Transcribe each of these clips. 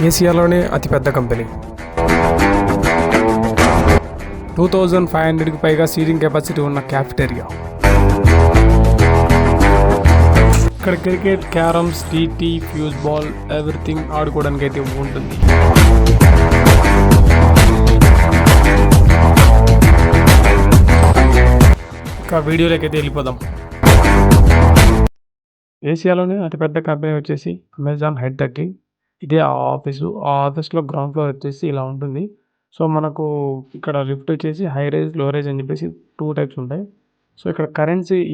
ఏసియాలోనే అతిపెద్ద కంపెనీ. 2500కి పైగా seating capacity ఉన్న క్యాఫెటేరియా. ఇక్కడ cricket, carroms, TT, fuse ball everything ఆడుకోవడానికి అయితే ఉంటుంది. ఇంకా వీడియోలోకి అయితే వెళ్ళిపోదాం. ఏసియాలోనే అతిపెద్ద కంపెనీ వచ్చేసి అమెజాన్ హైటెక్. ఇదే ఆ ఆఫీస్లో గ్రౌండ్ ఫ్లోర్ వచ్చేసి ఇలా ఉంటుంది. సో మనకు ఇక్కడ లిఫ్ట్ వచ్చేసి హై రైజ్, లో రైజ్ అని చెప్పేసి 2 టైప్స్ ఉంటాయి. సో ఇక్కడ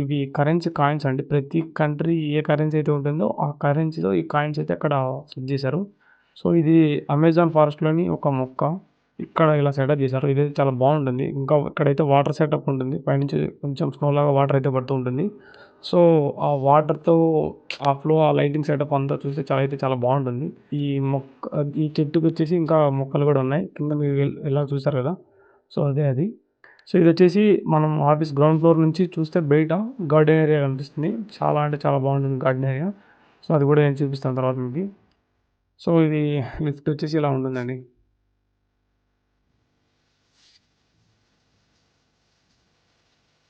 ఇవి కరెన్సీ కాయిన్స్ అండి. ప్రతి కంట్రీ ఏ కరెన్సీ అయితే ఉంటుందో ఆ కరెన్సీలో ఈ కాయిన్స్ అయితే అక్కడ సెట్ చేశారు. సో ఇది అమెజాన్ ఫారెస్ట్లోని ఒక మొక్క. ఇక్కడ ఇలా సెటప్ చేశారు. ఇది చాలా బాగుంటుంది. ఇంకా ఇక్కడైతే వాటర్ సెటప్ ఉంటుంది. పైనుంచి కొంచెం స్నో లాగా వాటర్ అయితే పడుతూ ఉంటుంది. సో ఆ వాటర్తో ఆ ఫ్లో, ఆ లైటింగ్ సెటప్ అంతా చూస్తే చాలా బాగుంటుంది. ఈ చెట్టుకి వచ్చేసి ఇంకా మొక్కలు కూడా ఉన్నాయి. కింద మీరు ఎలా చూసారు కదా, సో అదే అది. సో ఇది వచ్చేసి మనం ఆఫీస్ గ్రౌండ్ ఫ్లోర్ నుంచి చూస్తే బయట గార్డెన్ ఏరియా కనిపిస్తుంది. చాలా బాగుంటుంది గార్డెన్ ఏరియా. సో అది కూడా నేను చూపిస్తాను తర్వాత మీకు. సో ఇది లిఫ్ట్ వచ్చేసి ఇలా ఉంటుందండి.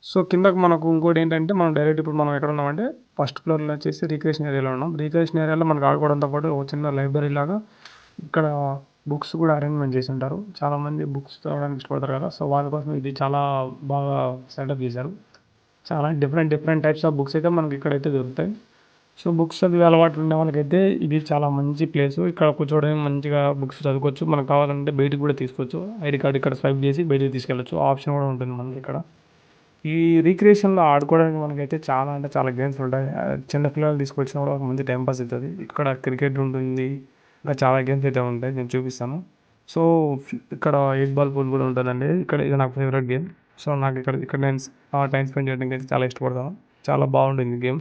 సో కిందకు మనకు ఇంకోటి ఏంటంటే, మనం డైరెక్ట్ ఇప్పుడు మనం ఎక్కడ ఉన్నామంటే ఫస్ట్ ఫ్లోర్లో వచ్చేసి రిక్రియేషన్ ఏరియాలో ఉన్నాం. రిక్రియేషన్ ఏరియాలో మనకు ఆడుకోవడంతో పాటు ఒక చిన్న లైబ్రరీ లాగా ఇక్కడ బుక్స్ కూడా అరేంజ్మెంట్ చేసి ఉంటారు. చాలామంది బుక్స్ చదవడానికి ఇష్టపడతారు కదా, సో వాళ్ళ కోసం ఇది చాలా బాగా సెటప్ చేశారు. చాలా డిఫరెంట్ టైప్స్ ఆఫ్ బుక్స్ అయితే మనకి ఇక్కడైతే దొరుకుతాయి. సో బుక్స్ చదివే అలవాటు ఉండే వాళ్ళకైతే ఇది చాలా మంచి ప్లేసు. ఇక్కడ కూర్చోవడం మంచిగా బుక్స్ చదువుకోవచ్చు. మనకు కావాలంటే బయటికి కూడా తీసుకోవచ్చు. ఐడి కార్డు ఇక్కడ స్వైప్ చేసి బయటికి తీసుకెళ్ళచ్చు. ఆప్షన్ కూడా ఉంటుంది మనకి ఇక్కడ. ఈ రీక్రియేషన్లో ఆడుకోవడానికి మనకైతే చాలా గేమ్స్ ఉంటాయి. చిన్న పిల్లలు తీసుకొచ్చినా కూడా ఒక మంచి టైం పాస్ అవుతుంది. ఇక్కడ క్రికెట్ ఉంటుంది, ఇంకా చాలా గేమ్స్ అయితే ఉంటాయి. నేను చూపిస్తాను. సో ఇక్కడ 8 బాల్ పూల్ కూడా ఉంటుందండి. ఇది నాకు ఫేవరెట్ గేమ్. సో నాకు ఇక్కడ నేను టైం స్పెండ్ చేయడానికి అయితే చాలా ఇష్టపడతాను. చాలా బాగుంటుంది గేమ్.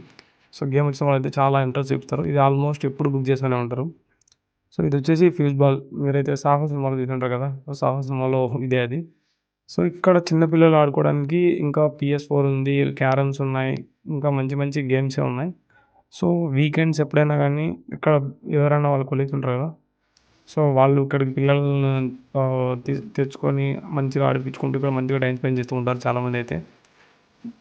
సో గేమ్ వచ్చిన వాళ్ళు అయితే చాలా ఇంట్రెస్ట్ చూపుతారు. ఇది ఆల్మోస్ట్ ఎప్పుడు బుక్ చేస్తూనే ఉంటారు. సో ఇది వచ్చేసి ఫ్యూజ్ బాల్. మీరైతే సాహో సినిమాలో చూసుంటారు కదా, సాహో సినిమాలో ఇదే అది. సో ఇక్కడ చిన్నపిల్లలు ఆడుకోవడానికి ఇంకా PS4 ఉంది, క్యారమ్స్ ఉన్నాయి, ఇంకా మంచి గేమ్సే ఉన్నాయి. సో వీకెండ్స్ ఎప్పుడైనా కానీ ఇక్కడ ఎవరైనా వాళ్ళ కొలీగ్స్ ఉంటారు కదా, సో వాళ్ళు ఇక్కడికి పిల్లలను తెచ్చుకొని మంచిగా ఆడిపించుకుంటూ ఇక్కడ మంచిగా టైం స్పెండ్ చేస్తూ ఉంటారు చాలామంది అయితే.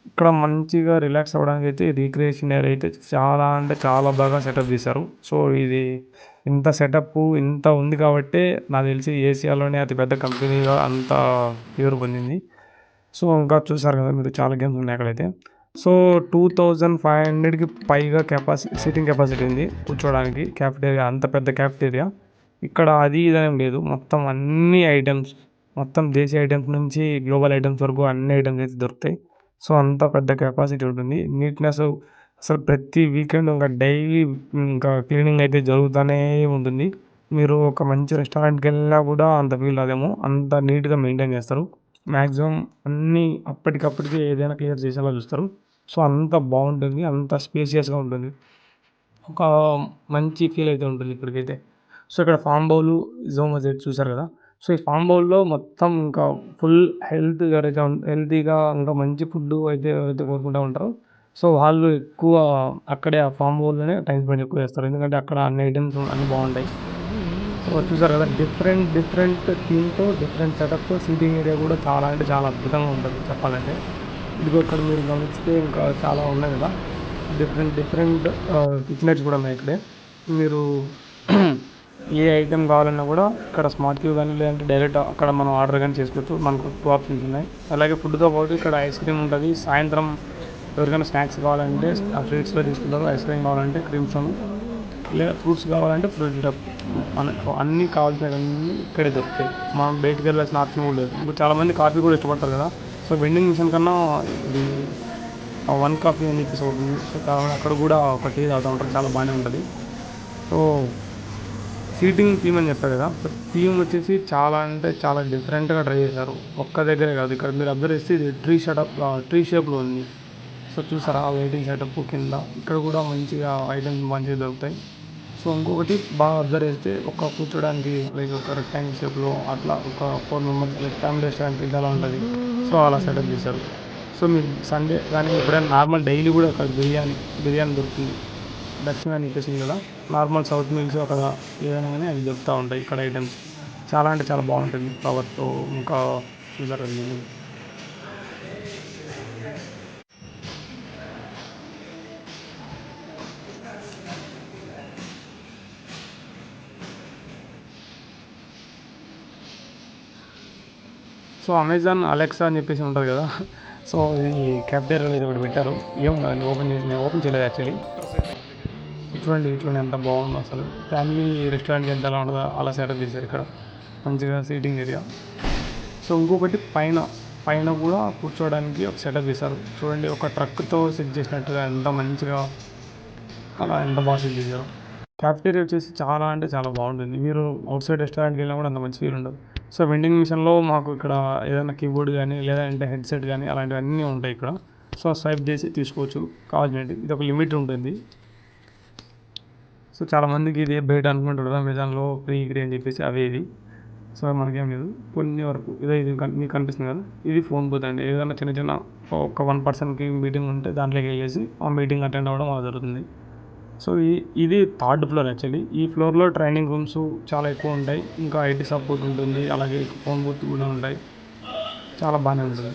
ఇక్కడ మంచిగా రిలాక్స్ అవ్వడానికి అయితే రీక్రియేషన్ ఏరియా అయితే చాలా బాగా సెటప్ చేశారు. సో ఇది ఇంత ఉంది కాబట్టే నాకు తెలిసి ఏసియాలోనే అతిపెద్ద కంపెనీగా అంత పేరు పొందింది. సో ఇంకా చూసారు కదా మీరు, చాలా గేమ్స్ ఉన్నాయి అక్కడైతే. సో 2500కి పైగా సీటింగ్ కెపాసిటీ ఉంది కూర్చోడానికి. క్యాఫెటేరియా అంత పెద్ద క్యాఫెటేరియా. ఇక్కడ అది ఇదేం లేదు, మొత్తం అన్ని ఐటమ్స్, మొత్తం దేశీ ఐటమ్స్ నుంచి గ్లోబల్ ఐటమ్స్ వరకు అన్ని ఐటమ్స్ అయితే దొరుకుతాయి. సో అంత పెద్ద కెపాసిటీ ఉంటుంది. నీట్నెస్ అసలు ప్రతి వీకెండ్ ఇంకా డైలీ ఇంకా క్లీనింగ్ అయితే జరుగుతూనే ఉంటుంది. మీరు ఒక మంచి రెస్టారెంట్కి వెళ్ళినా కూడా అంత ఫీల్ అదేమో, అంత నీట్గా మెయింటైన్ చేస్తారు. మ్యాక్సిమం అన్నీ అప్పటికప్పటికే ఏదైనా క్లియర్ చేసేలా చూస్తారు. సో అంత బాగుంటుంది, అంత స్పేసియస్గా ఉంటుంది. ఒక మంచి ఫీల్ అయితే ఉంటుంది ఇక్కడికైతే. సో ఇక్కడ ఫామ్ బౌల్, జోమోజెట్ చూసారు కదా. సో ఈ ఫామ్ బౌల్లో మొత్తం ఇంకా ఫుల్ హెల్తీగా ఇంకా మంచి ఫుడ్ అయితే కోరుకుంటూ ఉంటారు. సో వాళ్ళు ఎక్కువ అక్కడే ఆ ఫామ్ బౌల్లోనే టైం స్పెండ్ ఎక్కువ చేస్తారు. ఎందుకంటే అక్కడ అన్ని ఐటమ్స్ అన్నీ బాగుంటాయి. సో చూసారు కదా, డిఫరెంట్ థీమ్తో, డిఫరెంట్ సెటప్తో సీటింగ్ ఏరియా కూడా చాలా అద్భుతంగా ఉంటుంది చెప్పాలంటే. ఇదిగో ఇక్కడ మీరు గమనిస్తే ఇంకా చాలా ఉన్నాయి కదా, డిఫరెంట్ ఫిట్నెస్ కూడా ఉన్నాయి ఇక్కడే. మీరు ఏ ఐటెం కావాలన్నా కూడా ఇక్కడ స్మార్ట్ క్యూ కానీ లేదంటే డైరెక్ట్ అక్కడ మనం ఆర్డర్ కానీ చేసుకోవచ్చు. మనకు 2 ఆప్షన్స్ ఉన్నాయి. అలాగే ఫుడ్తో పాటు ఇక్కడ ఐస్ క్రీమ్ ఉంటుంది. సాయంత్రం ఎవరికైనా స్నాక్స్ కావాలంటే ఆ స్వీట్స్లో తీసుకుంటారు. ఐస్ క్రీమ్ కావాలంటే క్రీమ్స్ను, లేదా ఫ్రూట్స్ కావాలంటే ఫ్రూట్ టప్, మనకు అన్నీ కావాల్సినవన్నీ ఇక్కడే దొరుకుతాయి. మనం బయటికి వెళ్ళాల్సిన ఆప్షన్ కూడా లేదు. ఇప్పుడు చాలామంది కాఫీ కూడా ఇష్టపడతారు కదా, సో వెండింగ్ మిషన్ కన్నా ఇది 1 కాఫీ అని చెప్పేసి అవుతుంది. సో అక్కడ కూడా ఒక టీ తాగుతూ ఉంటారు, చాలా బాగానే ఉంటుంది. సో సీటింగ్ థీమ్ అని చెప్పారు కదా, సో థీమ్ వచ్చేసి చాలా డిఫరెంట్గా ట్రై చేశారు. ఒక్క దగ్గరే కాదు, ఇక్కడ మీరు అబ్జర్వ్ చేస్తే ఇది ట్రీ షేప్లో ఉంది. సో చూసారా ఆ వెయిటింగ్ సెటప్ కింద, ఇక్కడ కూడా మంచిగా ఐటమ్స్ మంచిగా దొరుకుతాయి. సో ఇంకొకటి బాగా అబ్జర్వ్ చేస్తే ఒక కూర్చోడానికి లైక్ ఒక రెక్టాంగిల్ షేప్లో అట్లా ఒక 4 మెంబర్స్ లైక్ ఫ్యామిలీ రెస్టారెంట్ ఇది ఎలా ఉంటుంది, సో అలా సెటప్ చేశారు. సో మీకు సండే కానీ ఎప్పుడైనా నార్మల్ డైలీ కూడా అక్కడ బిర్యానీ దొరుకుతుంది. దక్షిణ అని చెప్పేసి కదా, నార్మల్ సౌత్ మీల్స్ అక్కడ ఏదైనా కానీ అవి దొరుకుతూ ఉంటాయి ఇక్కడ ఐటమ్స్. చాలా అంటే చాలా బాగుంటుంది ఫ్లవర్తో ఇంకా చూసారు. సో అమెజాన్ అలెక్సా అని చెప్పేసి ఉంటుంది కదా, సో ఇది క్యాఫ్టేరియాలో ఇది ఒకటి పెట్టారు. ఏముండదు, నేను ఓపెన్ చేయలేదు యాక్చువల్లీ. చూడండి ఎంత బాగుందో అసలు. ఫ్యామిలీ రెస్టారెంట్కి ఎంత ఎలా ఉండదో అలా సెటప్ చేశారు ఇక్కడ, మంచిగా సీటింగ్ ఏరియా. సో ఇంకొకటి పైన కూడా కూర్చోవడానికి ఒక సెటప్ చేశారు. చూడండి, ఒక ట్రక్తో సెట్ చేసినట్టుగా ఎంత మంచిగా అలా ఎంత బాగా సెట్ చేశారు. క్యాఫ్టేరియా వచ్చేసి చాలా అంటే చాలా బాగుంటుంది. మీరు అవుట్ సైడ్ రెస్టారెంట్కి వెళ్ళినా కూడా అంత మంచి ఫీల్ ఉండదు. సో వెండింగ్ మిషన్లో మాకు ఇక్కడ ఏదైనా కీబోర్డ్ కానీ లేదంటే హెడ్సెట్ కానీ అలాంటివన్నీ ఉంటాయి ఇక్కడ. సో స్వైప్ చేసి తీసుకోవచ్చు కావాల్సినవి. ఇది ఒక లిమిట్ ఉంటుంది. సో చాలామందికి ఇది బయట అనుకుంటారు అమెజాన్లో ఫ్రీ అని చెప్పేసి ఇది. సో మనకేం లేదు, కొన్ని వరకు ఇది మీకు కనిపిస్తుంది కదా, ఇది ఫోన్ బూత్ అండి. ఏదైనా చిన్న ఒక 1 పర్సన్కి మీటింగ్ ఉంటే దాంట్లోకి వెళ్ళేసి ఆ మీటింగ్ అటెండ్ అవ్వడం అలా జరుగుతుంది. సో ఇది 3rd ఫ్లోర్ యాక్చువల్లీ. ఈ ఫ్లోర్లో ట్రైనింగ్ రూమ్స్ చాలా ఎక్కువ ఉంటాయి, ఇంకా ఐటీ సపోర్ట్ ఉంటుంది, అలాగే ఫోన్ బూత్ కూడా ఉంటాయి. చాలా బాగానే ఉంటుంది.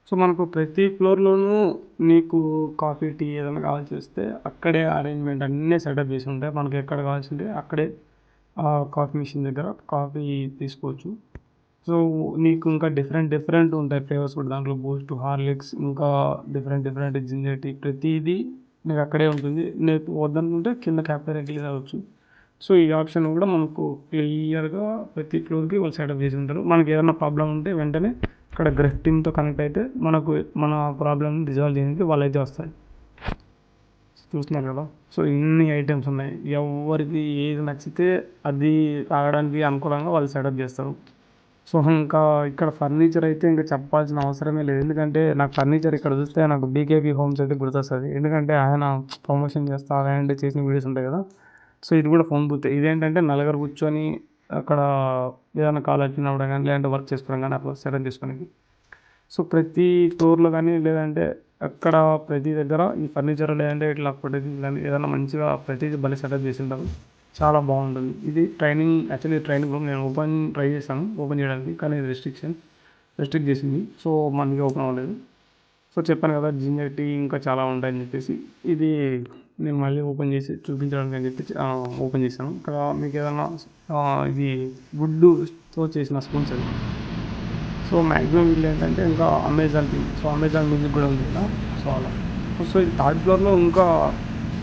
సో మనకు ప్రతి ఫ్లోర్లోనూ నీకు కాఫీ, టీ ఏదైనా కావాల్సి వస్తే అక్కడే అరేంజ్మెంట్ అన్నీ సెటప్ చేసి ఉంటాయి. మనకి ఎక్కడ కావాల్సి ఉంటే అక్కడే కాఫీ మిషన్ దగ్గర కాఫీ తీసుకోవచ్చు. సో నీకు ఇంకా డిఫరెంట్ ఉంటాయి ఫ్లేవర్స్ కూడా దాంట్లో. బూస్ట్, హార్లిక్స్, ఇంకా డిఫరెంట్ జింజర్ టీ, ప్రతిదీ నీకు అక్కడే ఉంటుంది. నీకు వద్దనుకుంటే కింద క్యాఫ్టేరియాకి వెళ్ళి తాగొచ్చు. సో ఈ ఆప్షన్ కూడా మనకు క్లియర్గా ప్రతి ఫ్లోర్కి వాళ్ళు సెటప్ చేసి ఉంటారు. మనకి ఏదైనా ప్రాబ్లం ఉంటే వెంటనే ఇక్కడ గ్రెఫ్టింగ్తో కనెక్ట్ అయితే మన ప్రాబ్లమ్ని రిజాల్వ్ చేయడానికి వాళ్ళైతే వస్తాయి. చూస్తున్నారు కదా, సో ఇన్ని ఐటమ్స్ ఉన్నాయి. ఎవరికి ఏది నచ్చితే అది తాగడానికి అనుకూలంగా వాళ్ళు సెటప్ చేస్తారు. సో ఇంకా ఇక్కడ ఫర్నిచర్ అయితే ఇంకా చెప్పాల్సిన అవసరమే లేదు. ఎందుకంటే నాకు ఫర్నిచర్ ఇక్కడ చూస్తే నాకు బీకేపీ హోమ్స్ అయితే గుర్తొస్తుంది. ఎందుకంటే ఆయన ప్రమోషన్ చేస్తా అలాంటి చేసిన వీడియోస్ ఉంటాయి కదా. సో ఇది కూడా ఫోన్ బూత్. ఇదేంటంటే నలుగురు కూర్చొని అక్కడ ఏదైనా కాల్ వచ్చినప్పుడు కానీ లేదంటే వర్క్ చేసుకోవడం కానీ అట్లా సెటప్ చేసుకోవడానికి. సో ప్రతి ఫ్లోర్లో కానీ లేదంటే అక్కడ ప్రతి దగ్గర ఈ ఫర్నిచర్ లేదంటే ఇట్లా ప్రతి ఏదైనా మంచిగా ప్రతిదీ భలే సెటప్ చేసి ఉంటారు. చాలా బాగుంటుంది. ఇది యాక్చువల్లీ ట్రైనింగ్ రూమ్. నేను ట్రై చేశాను ఓపెన్ చేయడానికి, కానీ రెస్ట్రిక్ట్ చేసింది. సో మనకి ఓపెన్ అవ్వలేదు. సో చెప్పాను కదా జింజర్ టీ ఇంకా చాలా ఉంటాయని చెప్పేసి ఇది నేను మళ్ళీ ఓపెన్ చేసి చూపించడానికి అని చెప్పి ఓపెన్ చేశాను. ఇక్కడ మీకు ఏదైనా ఇది వుడ్తో చేసిన స్పూన్స్ అది. సో మ్యాక్సిమం వీళ్ళు ఏంటంటే ఇంకా Amazon thing. So Amazon music కూడా ఉంది కదా, సో అలా. సో ఇది 3rd ఫ్లోర్లో ఇంకా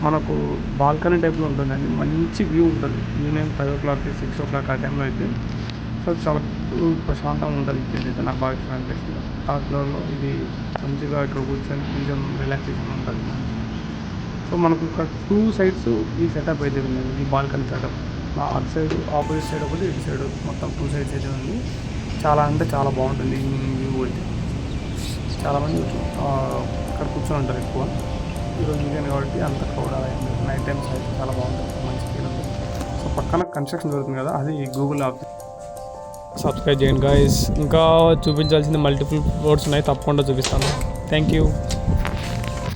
మనకు బాల్కనీ టైప్లో ఉంటుందండి. మంచి వ్యూ ఉంటుంది ఈవినింగ్ 5 o'clock 6 o'clock ఆ టైంలో అయితే. సో చాలా ప్రశాంతంగా ఉంటుంది. ఇదైతే నాకు బాగా ఇష్టం అనిపిస్తుంది. 3rd ఫ్లోర్లో ఇది మంచిగా ఇక్కడ కూర్చొని కొంచెం రిలాక్సేషన్ ఉంటుంది. సో మనకు ఇక్కడ 2 sides ఈ సెటప్ అయితే ఉంది, ఈ బాల్కనీ సెటప్. అటు సైడ్ ఆపోజిట్ సైడ్ ఒకటి, ఇటు సైడ్ మొత్తం 2 sides అయితే ఉంది. చాలా అంటే చాలా బాగుంటుంది ఈవినింగ్ వ్యూ అయితే. చాలామంది ఇక్కడ కూర్చొని ఉంటారు ఎక్కువ. ఈరోజు వీకెండ్ కాబట్టి అంత క్రౌడ్ అయింది. నైట్ టైమ్స్ అయితే చాలా బాగుంటుంది, మంచి ఫీల్ ఉంటుంది. సో పక్కన కన్స్ట్రక్షన్ జరుగుతుంది కదా, అది గూగుల్ యాప్. సబ్స్క్రైబ్ చేయండి గాయస్. ఇంకా చూపించాల్సింది మల్టిపుల్ ఫ్లోర్స్ ఉన్నాయి, తప్పకుండా చూపిస్తాను. Thank you.